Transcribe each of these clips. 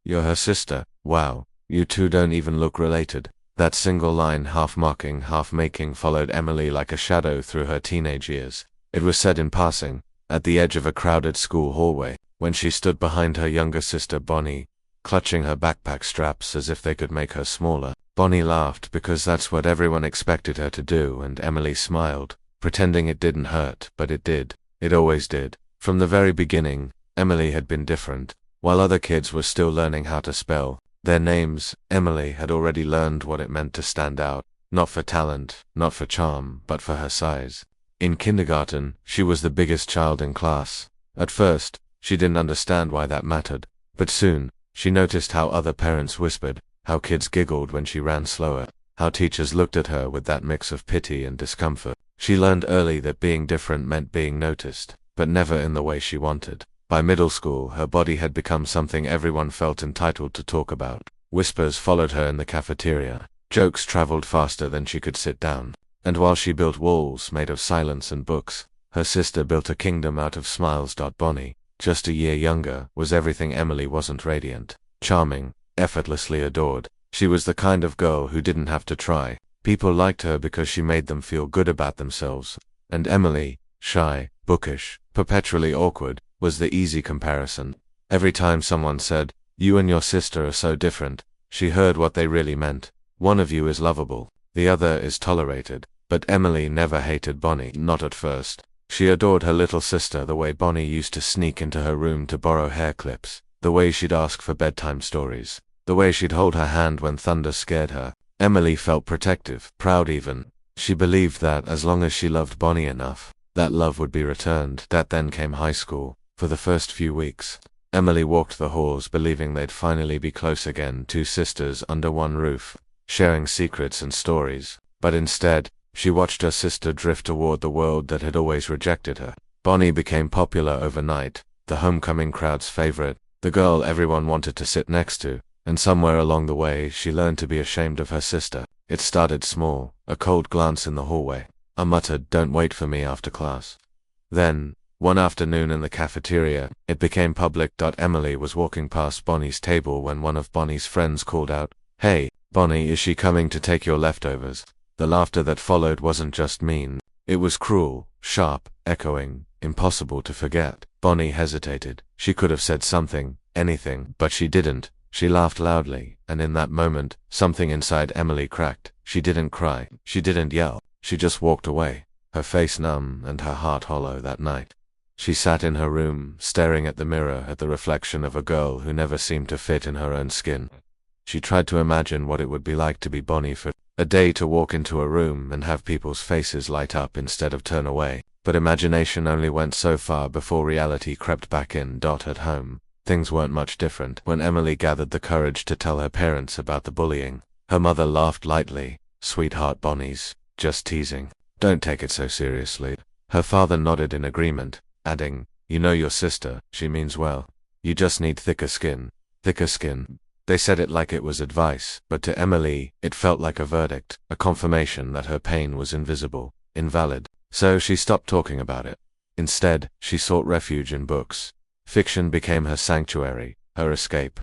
You're her sister. Wow, you two don't even look related. That single line, half mocking, half making, followed Emily like a shadow through her teenage years. It was said in passing, at the edge of a crowded school hallway, when she stood behind her younger sister Bonnie, clutching her backpack straps as if they could make her smaller. Bonnie laughed because that's what everyone expected her to do, and Emily smiled, pretending it didn't hurt, but it did. It always did. From the very beginning, Emily had been different. While other kids were still learning how to spell their names, Emily had already learned what it meant to stand out, not for talent, not for charm, but for her size. In kindergarten, she was the biggest child in class. At first, she didn't understand why that mattered, but soon, she noticed how other parents whispered, how kids giggled when she ran slower, how teachers looked at her with that mix of pity and discomfort. She learned early that being different meant being noticed, but never in the way she wanted. By middle school, her body had become something everyone felt entitled to talk about. Whispers followed her in the cafeteria. Jokes traveled faster than she could sit down. And while she built walls made of silence and books, her sister built a kingdom out of smiles. Bonnie, just a year younger, was everything Emily wasn't: radiant, charming, effortlessly adored. She was the kind of girl who didn't have to try. People liked her because she made them feel good about themselves. And Emily, shy, bookish, perpetually awkward, was the easy comparison. Every time someone said, "You and your sister are so different," she heard what they really meant. One of you is lovable, the other is tolerated. But Emily never hated Bonnie, not at first. She adored her little sister, the way Bonnie used to sneak into her room to borrow hair clips, the way she'd ask for bedtime stories, the way she'd hold her hand when thunder scared her. Emily felt protective, proud even. She believed that as long as she loved Bonnie enough, that love would be returned. That then came high school. For the first few weeks, Emily walked the halls believing they'd finally be close again, two sisters under one roof, sharing secrets and stories. But instead, she watched her sister drift toward the world that had always rejected her. Bonnie became popular overnight, the homecoming crowd's favorite, the girl everyone wanted to sit next to, and somewhere along the way she learned to be ashamed of her sister. It started small, a cold glance in the hallway, a muttered "Don't wait for me after class." Then, one afternoon in the cafeteria, it became public. Emily was walking past Bonnie's table when one of Bonnie's friends called out, "Hey, Bonnie, is she coming to take your leftovers?" The laughter that followed wasn't just mean, it was cruel, sharp, echoing, impossible to forget. Bonnie hesitated. She could have said something, anything, but she didn't. She laughed loudly, and in that moment, something inside Emily cracked. She didn't cry, she didn't yell, she just walked away, her face numb and her heart hollow. That night, she sat in her room, staring at the mirror, at the reflection of a girl who never seemed to fit in her own skin. She tried to imagine what it would be like to be Bonnie for a day, to walk into a room and have people's faces light up instead of turn away. But imagination only went so far before reality crept back in. At home, things weren't much different. When Emily gathered the courage to tell her parents about the bullying, her mother laughed lightly. "Sweetheart, Bonnie's just teasing. Don't take it so seriously." Her father nodded in agreement, adding, "You know your sister, she means well. You just need thicker skin." Thicker skin. They said it like it was advice, but to Emily, it felt like a verdict, a confirmation that her pain was invisible, invalid. So she stopped talking about it. Instead, she sought refuge in books. Fiction became her sanctuary, her escape.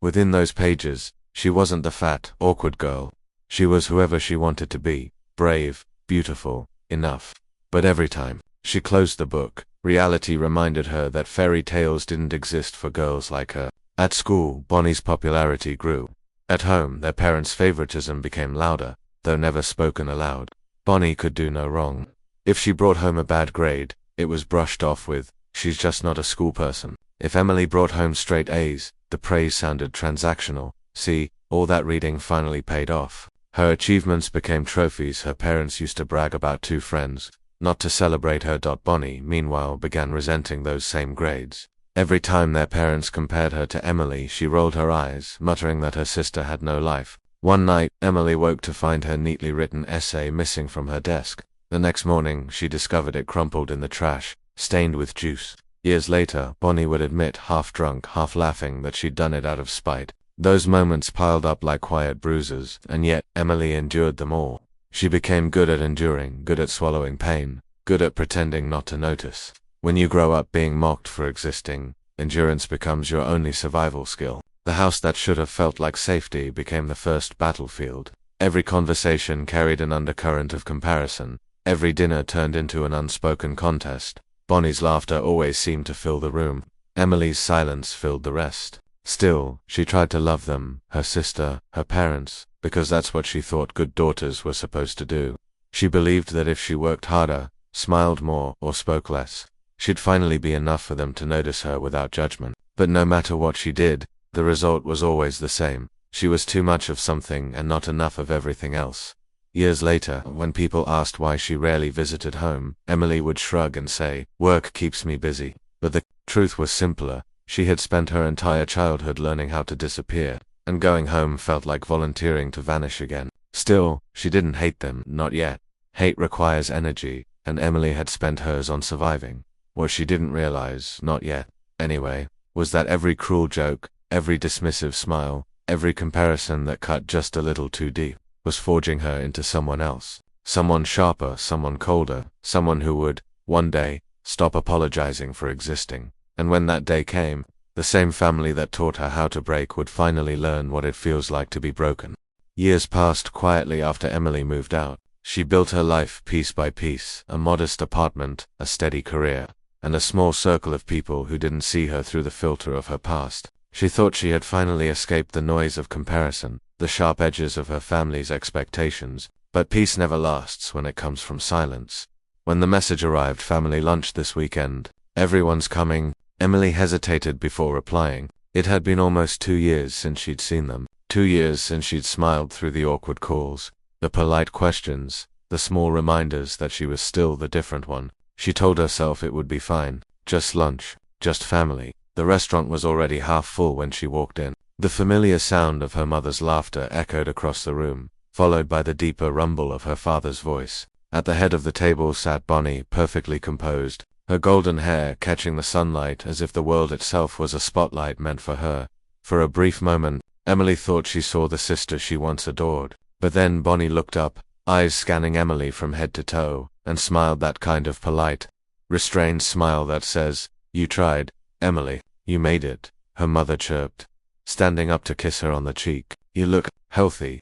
Within those pages, she wasn't the fat, awkward girl. She was whoever she wanted to be, brave, beautiful, enough. But every time she closed the book, reality reminded her that fairy tales didn't exist for girls like her. At school, Bonnie's popularity grew. At home, their parents' favoritism became louder, though never spoken aloud. Bonnie could do no wrong. If she brought home a bad grade, it was brushed off with, "She's just not a school person." If Emily brought home straight A's, the praise sounded transactional. See, all that reading finally paid off. Her achievements became trophies her parents used to brag about to friends, not to celebrate her. Bonnie, meanwhile, began resenting those same grades. Every time their parents compared her to Emily, she rolled her eyes, muttering that her sister had no life. One night, Emily woke to find her neatly written essay missing from her desk. The next morning, she discovered it crumpled in the trash, stained with juice. Years later, Bonnie would admit, half drunk, half laughing, that she'd done it out of spite. Those moments piled up like quiet bruises, and yet Emily endured them all. She became good at enduring, good at swallowing pain, good at pretending not to notice. When you grow up being mocked for existing, endurance becomes your only survival skill. The house that should have felt like safety became the first battlefield. Every conversation carried an undercurrent of comparison. Every dinner turned into an unspoken contest. Bonnie's laughter always seemed to fill the room. Emily's silence filled the rest. Still, she tried to love them, her sister, her parents, because that's what she thought good daughters were supposed to do. She believed that if she worked harder, smiled more, or spoke less, she'd finally be enough for them to notice her without judgment. But no matter what she did, the result was always the same. She was too much of something and not enough of everything else. Years later, when people asked why she rarely visited home, Emily would shrug and say, "Work keeps me busy." But the truth was simpler. She had spent her entire childhood learning how to disappear, and going home felt like volunteering to vanish again. Still, she didn't hate them, not yet. Hate requires energy, and Emily had spent hers on surviving. What she didn't realize, not yet, anyway, was that every cruel joke, every dismissive smile, every comparison that cut just a little too deep, was forging her into someone else. Someone sharper, someone colder, someone who would, one day, stop apologizing for existing. And when that day came, the same family that taught her how to break would finally learn what it feels like to be broken. Years passed quietly after Emily moved out. She built her life piece by piece, a modest apartment, a steady career, and a small circle of people who didn't see her through the filter of her past. She thought she had finally escaped the noise of comparison, the sharp edges of her family's expectations, but peace never lasts when it comes from silence. When the message arrived, "Family lunch this weekend. Everyone's coming," Emily hesitated before replying. It had been almost 2 years since she'd seen them. 2 years since she'd smiled through the awkward calls, the polite questions, the small reminders that she was still the different one. She told herself it would be fine. Just lunch. Just family. The restaurant was already half full when she walked in. The familiar sound of her mother's laughter echoed across the room, followed by the deeper rumble of her father's voice. At the head of the table sat Bonnie, perfectly composed, her golden hair catching the sunlight as if the world itself was a spotlight meant for her. For a brief moment, Emily thought she saw the sister she once adored. But then Bonnie looked up, eyes scanning Emily from head to toe, and smiled that kind of polite, restrained smile that says, "You tried, Emily. You made it," her mother chirped, standing up to kiss her on the cheek. "You look healthy."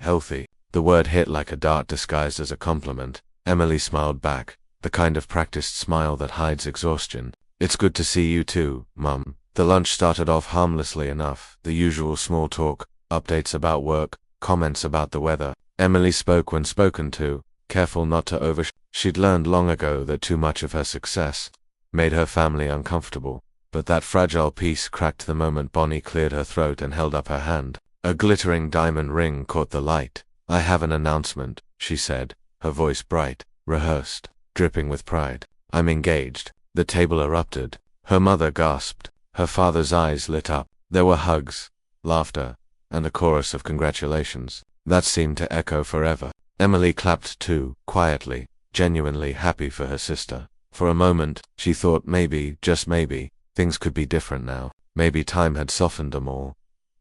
The word hit like a dart disguised as a compliment. Emily smiled back, the kind of practiced smile that hides exhaustion. "It's good to see you too, Mum." The lunch started off harmlessly enough, the usual small talk, updates about work, comments about the weather. Emily spoke when spoken to, careful not to She'd learned long ago that too much of her success made her family uncomfortable. But that fragile piece cracked the moment Bonnie cleared her throat and held up her hand. A glittering diamond ring caught the light. "I have an announcement," she said, her voice bright, rehearsed, dripping with pride. "I'm engaged." The table erupted. Her mother gasped. Her father's eyes lit up. There were hugs, laughter, and a chorus of congratulations that seemed to echo forever. Emily clapped too, quietly, genuinely happy for her sister. For a moment, she thought maybe, just maybe, things could be different now. Maybe time had softened them all.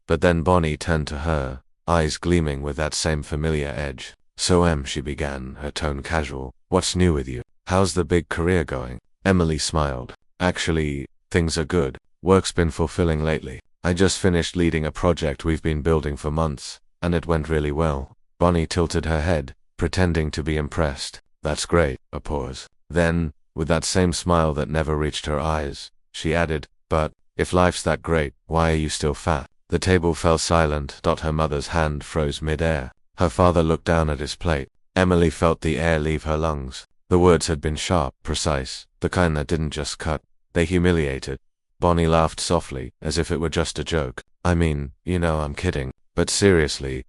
But then Bonnie turned to her, eyes gleaming with that same familiar edge. "So she began, her tone casual. "What's new with you? How's the big career going?" Emily smiled. "Actually, things are good. Work's been fulfilling lately. I just finished leading a project we've been building for months, and it went really well." Bonnie tilted her head, pretending to be impressed. "That's great." A pause. Then, with that same smile that never reached her eyes, she added, "But, if life's that great, why are you still fat?" The table fell silent. Her mother's hand froze mid-air. Her father looked down at his plate. Emily felt the air leave her lungs. The words had been sharp, precise, the kind that didn't just cut. They humiliated. Bonnie laughed softly, as if it were just a joke. "I mean, I'm kidding. But seriously,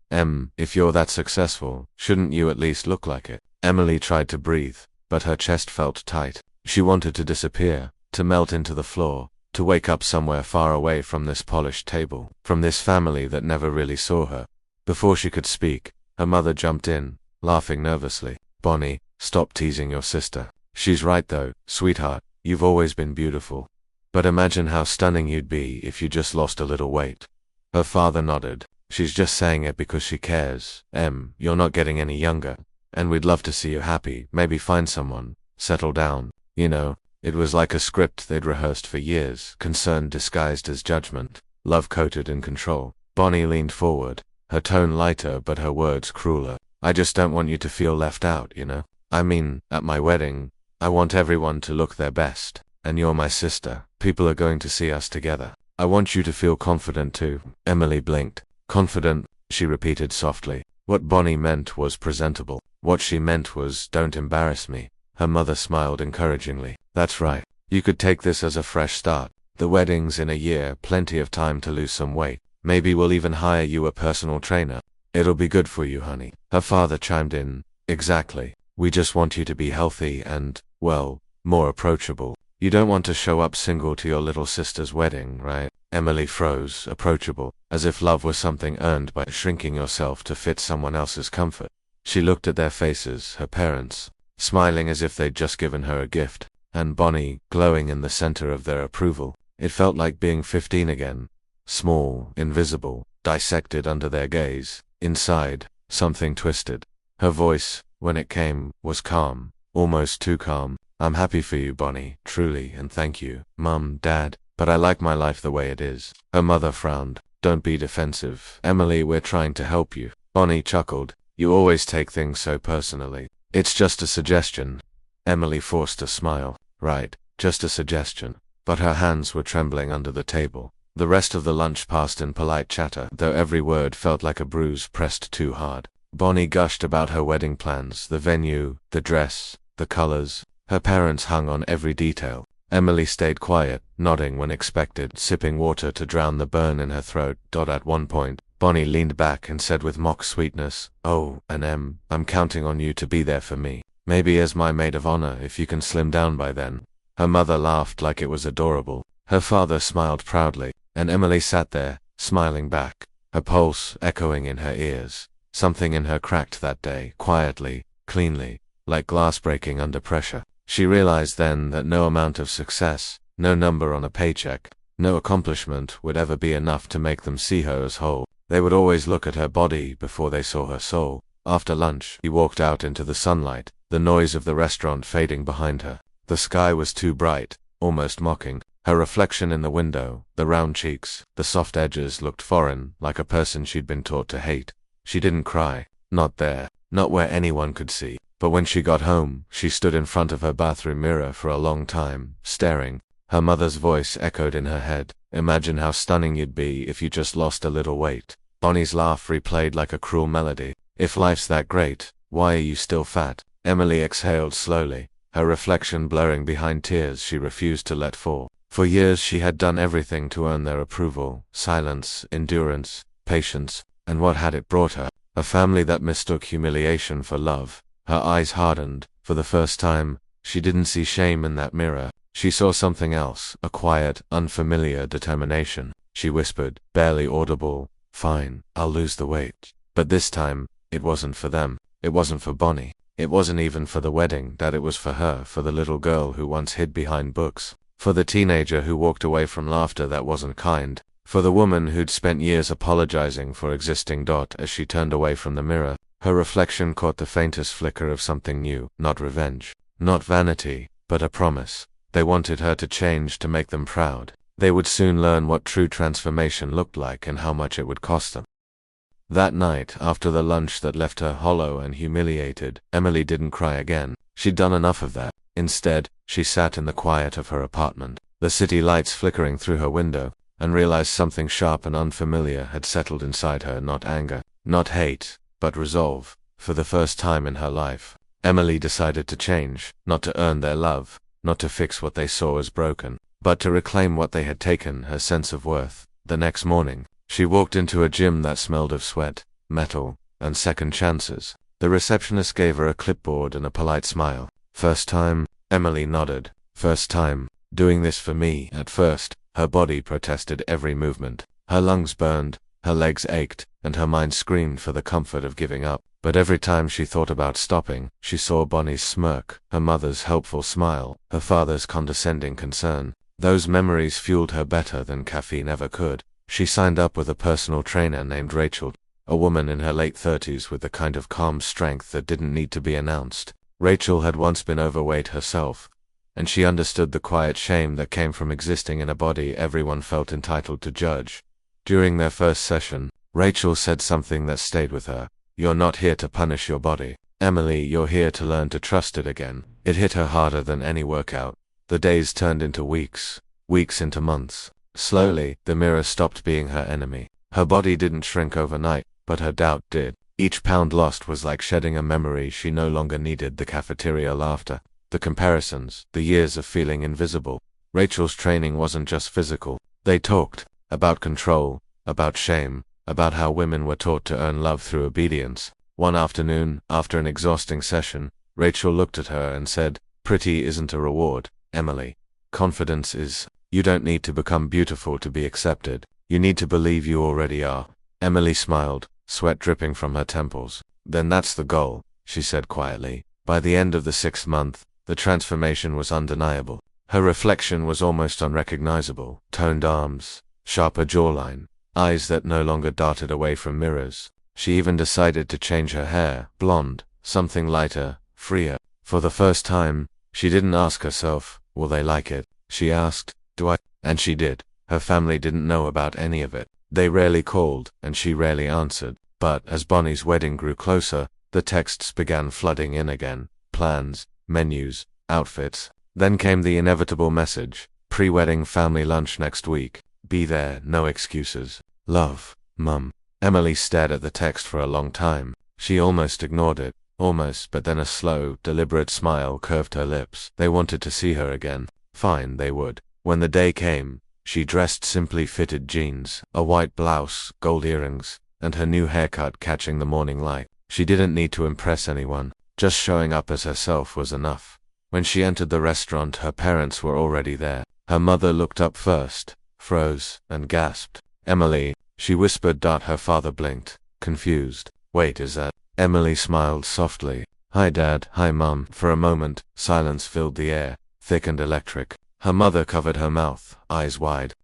if you're that successful, shouldn't you at least look like it?" Emily tried to breathe, but her chest felt tight. She wanted to disappear, to melt into the floor, to wake up somewhere far away from this polished table, from this family that never really saw her. Before she could speak, her mother jumped in, laughing nervously. "Bonnie, stop teasing your sister. She's right though, sweetheart, you've always been beautiful. But imagine how stunning you'd be if you just lost a little weight." Her father nodded. "She's just saying it because she cares. You're not getting any younger, and we'd love to see you happy, maybe find someone, settle down." It was like a script they'd rehearsed for years, concern disguised as judgment, love coated in control. Bonnie leaned forward, her tone lighter but her words crueler. I just don't want you to feel left out, you know? I mean, at my wedding, I want everyone to look their best. And you're my sister. People are going to see us together. I want you to feel confident too. Emily blinked. Confident, she repeated softly. What Bonnie meant was presentable. What she meant was, don't embarrass me. Her mother smiled encouragingly. That's right. You could take this as a fresh start. The wedding's in a year, plenty of time to lose some weight. Maybe we'll even hire you a personal trainer. It'll be good for you, honey. Her father chimed in. Exactly. We just want you to be healthy and, well, more approachable. You don't want to show up single to your little sister's wedding, right? Emily froze, approachable, as if love was something earned by shrinking yourself to fit someone else's comfort. She looked at their faces, her parents, smiling as if they'd just given her a gift, and Bonnie, glowing in the center of their approval. It felt like being 15 again. Small, invisible, dissected under their gaze. Inside, something twisted. Her voice, when it came, was calm, almost too calm. I'm happy for you, Bonnie, truly, and thank you, Mum, Dad, but I like my life the way it is. Her mother frowned. Don't be defensive. Emily, we're trying to help you. Bonnie chuckled. You always take things so personally. It's just a suggestion. Emily forced a smile. Right, just a suggestion. But her hands were trembling under the table. The rest of the lunch passed in polite chatter, though every word felt like a bruise pressed too hard. Bonnie gushed about her wedding plans, the venue, the dress, the colors. Her parents hung on every detail. Emily stayed quiet, nodding when expected, sipping water to drown the burn in her throat. At one point, Bonnie leaned back and said with mock sweetness, "Oh, and I'm counting on you to be there for me. Maybe as my maid of honor if you can slim down by then." Her mother laughed like it was adorable. Her father smiled proudly, and Emily sat there, smiling back, her pulse echoing in her ears. Something in her cracked that day, quietly, cleanly, like glass breaking under pressure. She realized then that no amount of success, no number on a paycheck, no accomplishment would ever be enough to make them see her as whole. They would always look at her body before they saw her soul. After lunch, he walked out into the sunlight, the noise of the restaurant fading behind her. The sky was too bright, almost mocking. Her reflection in the window, the round cheeks, the soft edges looked foreign, like a person she'd been taught to hate. She didn't cry. Not there. Not where anyone could see. But when she got home, she stood in front of her bathroom mirror for a long time, staring. Her mother's voice echoed in her head. Imagine how stunning you'd be if you just lost a little weight. Bonnie's laugh replayed like a cruel melody. If life's that great, why are you still fat? Emily exhaled slowly, her reflection blurring behind tears she refused to let fall. For years she had done everything to earn their approval. Silence, endurance, patience, and what had it brought her? A family that mistook humiliation for love. Her eyes hardened. For the first time, she didn't see shame in that mirror. She saw something else, a quiet, unfamiliar determination. She whispered, barely audible, "Fine, I'll lose the weight." But this time, it wasn't for them. It wasn't for Bonnie. It wasn't even for the wedding. That it was for her, for the little girl who once hid behind books. For the teenager who walked away from laughter that wasn't kind. For the woman who'd spent years apologizing for existing. As she turned away from the mirror, her reflection caught the faintest flicker of something new. Not revenge. Not vanity, but a promise. They wanted her to change, to make them proud. They would soon learn what true transformation looked like and how much it would cost them. That night, after the lunch that left her hollow and humiliated, Emily didn't cry again. She'd done enough of that. Instead, she sat in the quiet of her apartment, the city lights flickering through her window, and realized something sharp and unfamiliar had settled inside her. Not anger, not hate, but resolve. For the first time in her life, Emily decided to change, not to earn their love, not to fix what they saw as broken, but to reclaim what they had taken, her sense of worth. The next morning, she walked into a gym that smelled of sweat, metal, and second chances. The receptionist gave her a clipboard and a polite smile. First time? Emily nodded. First time. Doing this for me. At first, her body protested every movement. Her lungs burned, her legs ached, and her mind screamed for the comfort of giving up. But every time she thought about stopping, she saw Bonnie's smirk, her mother's helpful smile, her father's condescending concern. Those memories fueled her better than caffeine ever could. She signed up with a personal trainer named Rachel, a woman in her late 30s with the kind of calm strength that didn't need to be announced. Rachel had once been overweight herself, and she understood the quiet shame that came from existing in a body everyone felt entitled to judge. During their first session, Rachel said something that stayed with her. "You're not here to punish your body, Emily, you're here to learn to trust it again." It hit her harder than any workout. The days turned into weeks, weeks into months. Slowly, the mirror stopped being her enemy. Her body didn't shrink overnight, but her doubt did. Each pound lost was like shedding a memory she no longer needed: the cafeteria laughter, the comparisons, the years of feeling invisible. Rachel's training wasn't just physical. They talked about control, about shame, about how women were taught to earn love through obedience. One afternoon, after an exhausting session, Rachel looked at her and said, "Pretty isn't a reward, Emily. Confidence is. You don't need to become beautiful to be accepted. You need to believe you already are." Emily smiled, sweat dripping from her temples. "Then that's the goal," she said quietly. By the end of the 6th month, the transformation was undeniable. Her reflection was almost unrecognizable: toned arms, sharper jawline, eyes that no longer darted away from mirrors. She even decided to change her hair, blonde, something lighter, freer. For the first time, she didn't ask herself, "Will they like it?" She asked, "Do I?" And she did. Her family didn't know about any of it. They rarely called, and she rarely answered. But as Bonnie's wedding grew closer, the texts began flooding in again. Plans, menus, outfits. Then came the inevitable message: "Pre-wedding family lunch next week. Be there, no excuses. Love, Mum." Emily stared at the text for a long time. She almost ignored it. Almost, but then a slow, deliberate smile curved her lips. They wanted to see her again. Fine, they would. When the day came, she dressed simply fitted jeans, a white blouse, gold earrings, and her new haircut catching the morning light. She didn't need to impress anyone. Just showing up as herself was enough. When she entered the restaurant, her parents were already there. Her mother looked up first, froze, and gasped. "Emily," she whispered. Her father blinked, confused. "Wait, is that?" Emily smiled softly. "Hi Dad, hi Mum." For a moment, silence filled the air, thick and electric. Her mother covered her mouth, eyes wide.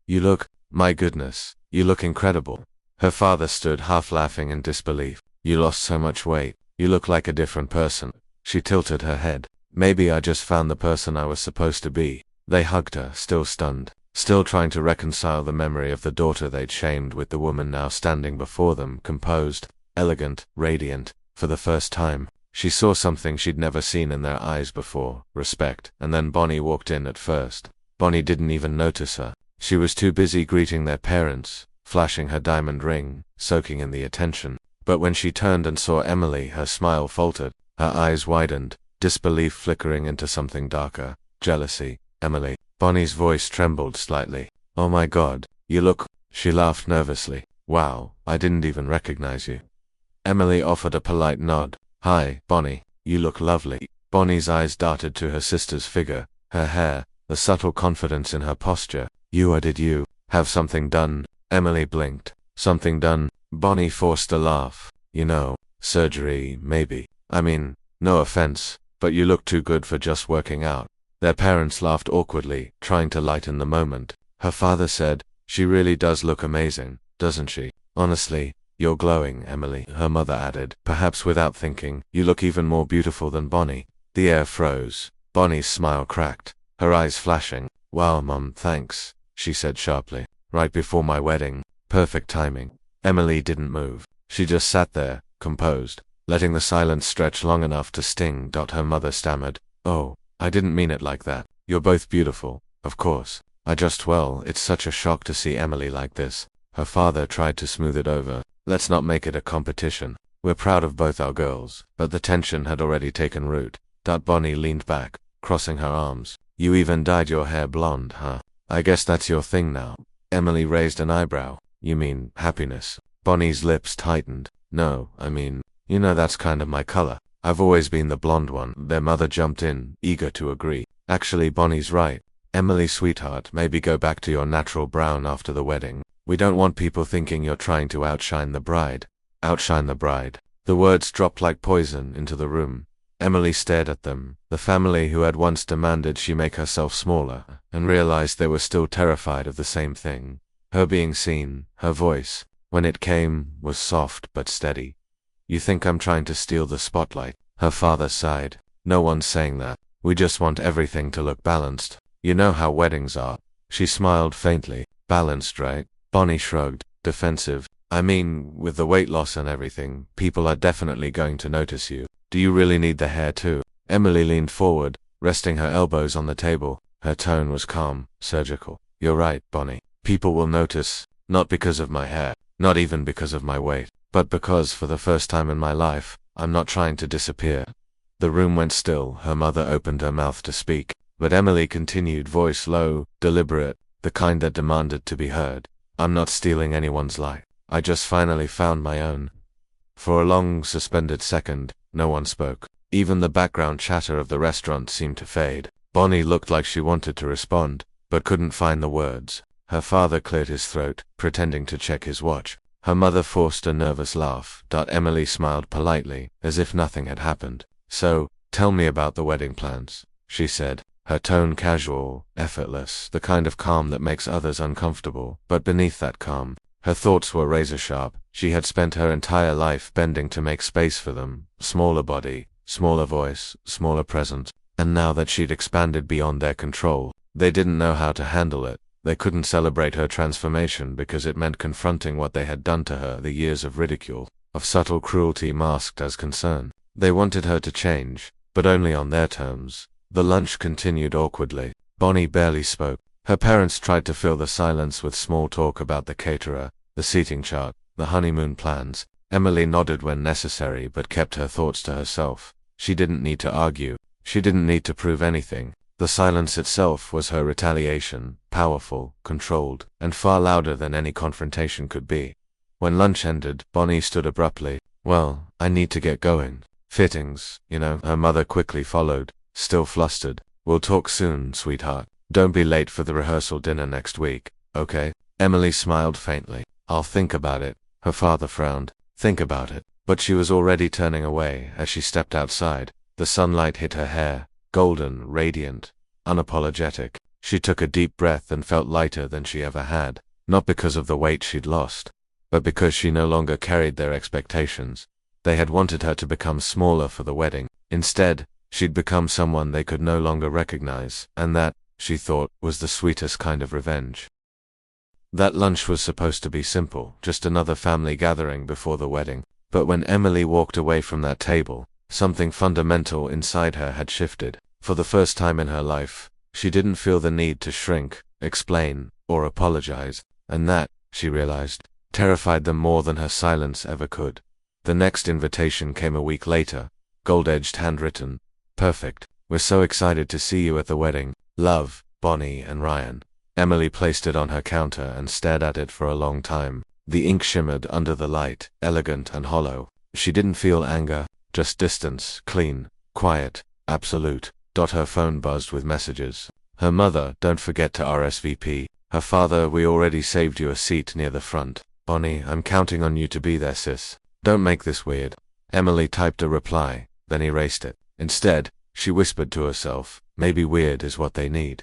My goodness, you look incredible." Her father stood half laughing in disbelief. "You lost so much weight. You look like a different person." She tilted her head. "Maybe I just found the person I was supposed to be." They hugged her, still stunned, still trying to reconcile the memory of the daughter they'd shamed with the woman now standing before them, composed, elegant, radiant. For the first time, she saw something she'd never seen in their eyes before: respect. And then Bonnie walked in. At first, Bonnie didn't even notice her. She was too busy greeting their parents, flashing her diamond ring, soaking in the attention. But when she turned and saw Emily, her smile faltered, her eyes widened, disbelief flickering into something darker: jealousy. "Emily." Bonnie's voice trembled slightly. "Oh my God, you look..." She laughed nervously. "Wow, I didn't even recognize you." Emily offered a polite nod. "Hi, Bonnie, you look lovely." Bonnie's eyes darted to her sister's figure, her hair, the subtle confidence in her posture. Did you have something done?" Emily blinked. "Something done?" Bonnie forced a laugh. "Surgery, maybe. I mean, no offense, but you look too good for just working out." Their parents laughed awkwardly, trying to lighten the moment. Her father said, "She really does look amazing, doesn't she?" "Honestly, you're glowing, Emily," her mother added, perhaps without thinking. "You look even more beautiful than Bonnie." The air froze. Bonnie's smile cracked, her eyes flashing. "Wow, Mum, thanks," she said sharply. "Right before my wedding. Perfect timing." Emily didn't move. She just sat there, composed, letting the silence stretch long enough to sting. Her mother stammered, "Oh, I didn't mean it like that. You're both beautiful, of course. It's such a shock to see Emily like this." Her father tried to smooth it over. "Let's not make it a competition. We're proud of both our girls." But the tension had already taken root. Bonnie leaned back, crossing her arms. "You even dyed your hair blonde, huh? I guess that's your thing now." Emily raised an eyebrow. "You mean happiness?" Bonnie's lips tightened. "No, I mean, that's kind of my color. I've always been the blonde one." Their mother jumped in, eager to agree. "Actually, Bonnie's right. Emily, sweetheart, maybe go back to your natural brown after the wedding. We don't want people thinking you're trying to outshine the bride." Outshine the bride. The words dropped like poison into the room. Emily stared at them, the family who had once demanded she make herself smaller, and realized they were still terrified of the same thing. Her being seen, her voice, when it came, was soft but steady. "You think I'm trying to steal the spotlight?" Her father sighed. "No one's saying that. We just want everything to look balanced. You know how weddings are." She smiled faintly. "Balanced, right?" Bonnie shrugged. defensive. I mean, with the weight loss and everything, people are definitely going to notice you. Do you really need the hair too? Emily leaned forward, resting her elbows on the table. Her tone was calm, surgical. You're right, Bonnie. People will notice, not because of my hair, not even because of my weight, but because, for the first time in my life, I'm not trying to disappear. The room went still. Her mother opened her mouth to speak, but Emily continued, voice low, deliberate, the kind that demanded to be heard. I'm not stealing anyone's light. I just finally found my own. For a long, suspended second, no one spoke. Even the background chatter of the restaurant seemed to fade. Bonnie looked like she wanted to respond, but couldn't find the words. Her father cleared his throat, pretending to check his watch. Her mother forced a nervous laugh. Emily smiled politely, as if nothing had happened. So, tell me about the wedding plans, she said, her tone casual, effortless, the kind of calm that makes others uncomfortable. But beneath that calm, her thoughts were razor-sharp. She had spent her entire life bending to make space for them. Smaller body, smaller voice, smaller presence. And now that she'd expanded beyond their control, they didn't know how to handle it. They couldn't celebrate her transformation because it meant confronting what they had done to her, the years of ridicule, of subtle cruelty masked as concern. They wanted her to change, but only on their terms. The lunch continued awkwardly. Bonnie barely spoke. Her parents tried to fill the silence with small talk about the caterer, the seating chart, the honeymoon plans. Emily nodded when necessary but kept her thoughts to herself. She didn't need to argue. She didn't need to prove anything. The silence itself was her retaliation, powerful, controlled, and far louder than any confrontation could be. When lunch ended, Bonnie stood abruptly. Well, I need to get going. Fittings, you know. Her mother quickly followed, still flustered. We'll talk soon, sweetheart. Don't be late for the rehearsal dinner next week, okay? Emily smiled faintly. I'll think about it. Her father frowned. Think about it. But she was already turning away as she stepped outside. The sunlight hit her hair, golden, radiant, unapologetic. She took a deep breath and felt lighter than she ever had, not because of the weight she'd lost, but because she no longer carried their expectations. They had wanted her to become smaller for the wedding. Instead, she'd become someone they could no longer recognize, and that, she thought, was the sweetest kind of revenge. That lunch was supposed to be simple, just another family gathering before the wedding. But when Emily walked away from that table, something fundamental inside her had shifted. For the first time in her life, she didn't feel the need to shrink, explain, or apologize, and that, she realized, terrified them more than her silence ever could. The next invitation came a week later, gold-edged handwritten. Perfect. We're so excited to see you at the wedding. Love, Bonnie and Ryan. Emily placed it on her counter and stared at it for a long time. The ink shimmered under the light, elegant and hollow. She didn't feel anger, just distance, clean, quiet, absolute. Her phone buzzed with messages. Her mother, don't forget to RSVP. Her father, we already saved you a seat near the front. Bonnie, I'm counting on you to be there, sis. Don't make this weird. Emily typed a reply, then erased it. Instead, she whispered to herself, maybe weird is what they need.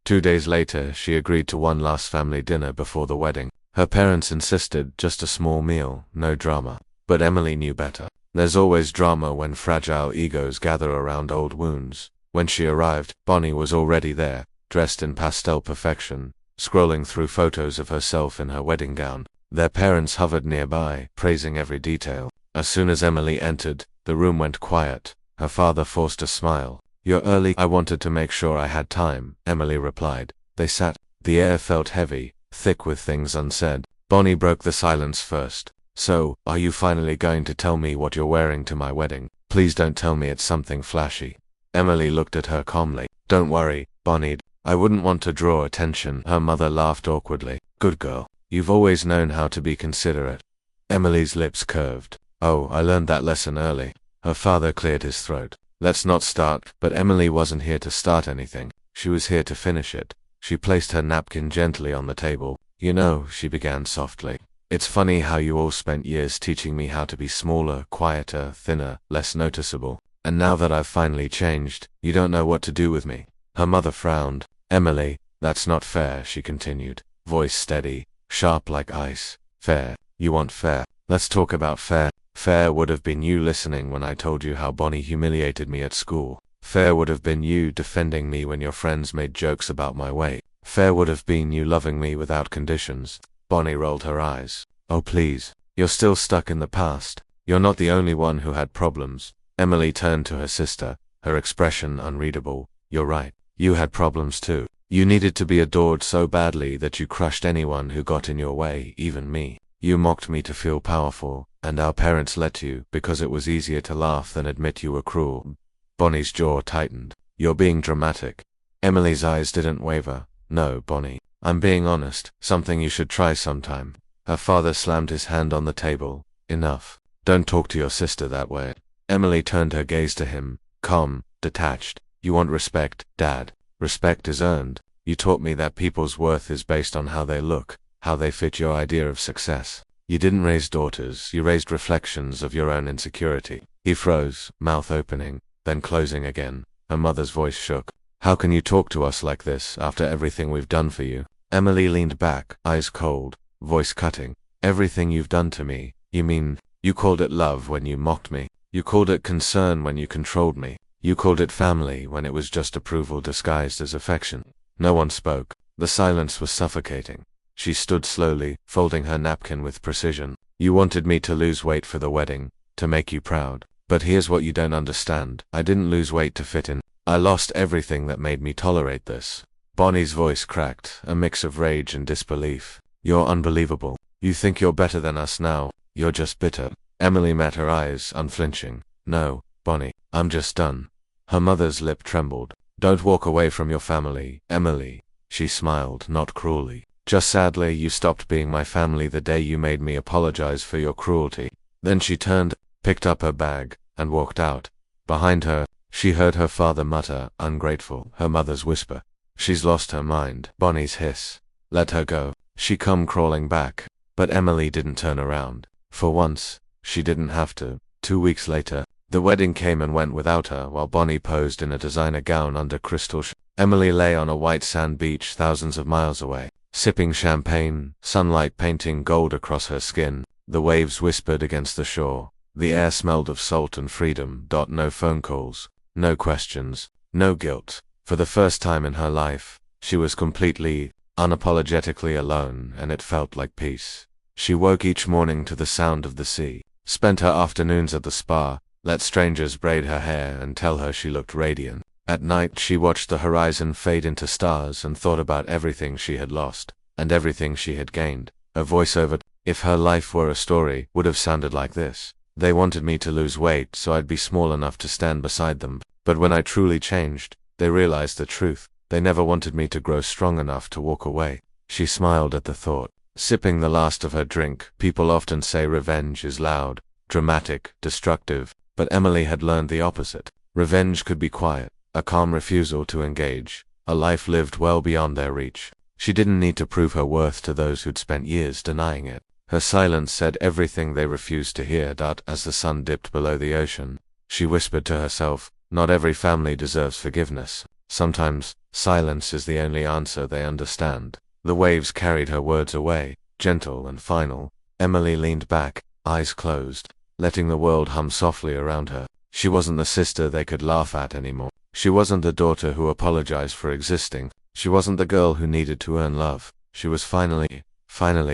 2 days later, she agreed to one last family dinner before the wedding. Her parents insisted, just a small meal, no drama. But Emily knew better. There's always drama when fragile egos gather around old wounds. When she arrived, Bonnie was already there, dressed in pastel perfection, scrolling through photos of herself in her wedding gown. Their parents hovered nearby, praising every detail. As soon as Emily entered, the room went quiet. Her father forced a smile. You're early. I wanted to make sure I had time, Emily replied. They sat. The air felt heavy, thick with things unsaid. Bonnie broke the silence first. So, are you finally going to tell me what you're wearing to my wedding? Please don't tell me it's something flashy. Emily looked at her calmly. Don't worry, Bonnie. I wouldn't want to draw attention. Her mother laughed awkwardly. Good girl. You've always known how to be considerate. Emily's lips curved. Oh, I learned that lesson early. Her father cleared his throat. Let's not start. But Emily wasn't here to start anything. She was here to finish it. She placed her napkin gently on the table. You know, she began softly. It's funny how you all spent years teaching me how to be smaller, quieter, thinner, less noticeable. And now that I've finally changed, you don't know what to do with me. Her mother frowned. Emily, that's not fair, she continued, voice steady, sharp like ice. Fair. You want fair. Let's talk about fair. Fair would have been you listening when I told you how Bonnie humiliated me at school. Fair would have been you defending me when your friends made jokes about my weight. Fair would have been you loving me without conditions. Bonnie rolled her eyes. Oh please. You're still stuck in the past. You're not the only one who had problems. Emily turned to her sister, her expression unreadable. You're right. You had problems too. You needed to be adored so badly that you crushed anyone who got in your way, even me. You mocked me to feel powerful, and our parents let you because it was easier to laugh than admit you were cruel. Bonnie's jaw tightened. You're being dramatic. Emily's eyes didn't waver. No, Bonnie. I'm being honest, something you should try sometime. Her father slammed his hand on the table. Enough. Don't talk to your sister that way. Emily turned her gaze to him, calm, detached. You want respect, Dad. Respect is earned. You taught me that people's worth is based on how they look, how they fit your idea of success. You didn't raise daughters, you raised reflections of your own insecurity. He froze, mouth opening, then closing again. Her mother's voice shook. How can you talk to us like this after everything we've done for you? Emily leaned back, eyes cold, voice cutting. Everything you've done to me, you mean, you called it love when you mocked me. You called it concern when you controlled me. You called it family when it was just approval disguised as affection. No one spoke. The silence was suffocating. She stood slowly, folding her napkin with precision. You wanted me to lose weight for the wedding, to make you proud. But here's what you don't understand. I didn't lose weight to fit in. I lost everything that made me tolerate this. Bonnie's voice cracked, a mix of rage and disbelief. You're unbelievable. You think you're better than us now. You're just bitter. Emily met her eyes, unflinching. No, Bonnie, I'm just done. Her mother's lip trembled. Don't walk away from your family, Emily. She smiled, not cruelly. Just sadly, you stopped being my family the day you made me apologize for your cruelty. Then she turned, picked up her bag, and walked out. Behind her, she heard her father mutter, ungrateful, her mother's whisper. She's lost her mind, Bonnie's hiss. Let her go. She come crawling back. But Emily didn't turn around. For once, she didn't have to. 2 weeks later, the wedding came and went without her while Bonnie posed in a designer gown under crystal Emily lay on a white sand beach thousands of miles away, sipping champagne, sunlight painting gold across her skin. The waves whispered against the shore. The air smelled of salt and freedom. No phone calls, no questions, no guilt. For the first time in her life, she was completely, unapologetically alone, and it felt like peace. She woke each morning to the sound of the sea, spent her afternoons at the spa, let strangers braid her hair and tell her she looked radiant. At night she watched the horizon fade into stars and thought about everything she had lost, and everything she had gained. Her voiceover, if her life were a story, would have sounded like this. They wanted me to lose weight so I'd be small enough to stand beside them, but when I truly changed, they realized the truth. They never wanted me to grow strong enough to walk away. She smiled at the thought. Sipping the last of her drink, people often say revenge is loud, dramatic, destructive, but Emily had learned the opposite. Revenge could be quiet, a calm refusal to engage, a life lived well beyond their reach. She didn't need to prove her worth to those who'd spent years denying it. Her silence said everything they refused to hear. As the sun dipped below the ocean, she whispered to herself, not every family deserves forgiveness. Sometimes, silence is the only answer they understand. The waves carried her words away, gentle and final. Emily leaned back, eyes closed, letting the world hum softly around her. She wasn't the sister they could laugh at anymore. She wasn't the daughter who apologized for existing. She wasn't the girl who needed to earn love. She was finally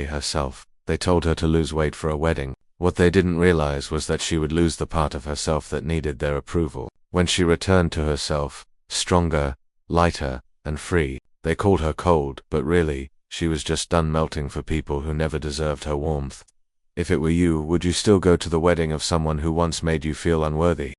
herself. They told her to lose weight for a wedding. What they didn't realize was that she would lose the part of herself that needed their approval. When she returned to herself, stronger, lighter, and free, they called her cold, but really, she was just done melting for people who never deserved her warmth. If it were you, would you still go to the wedding of someone who once made you feel unworthy?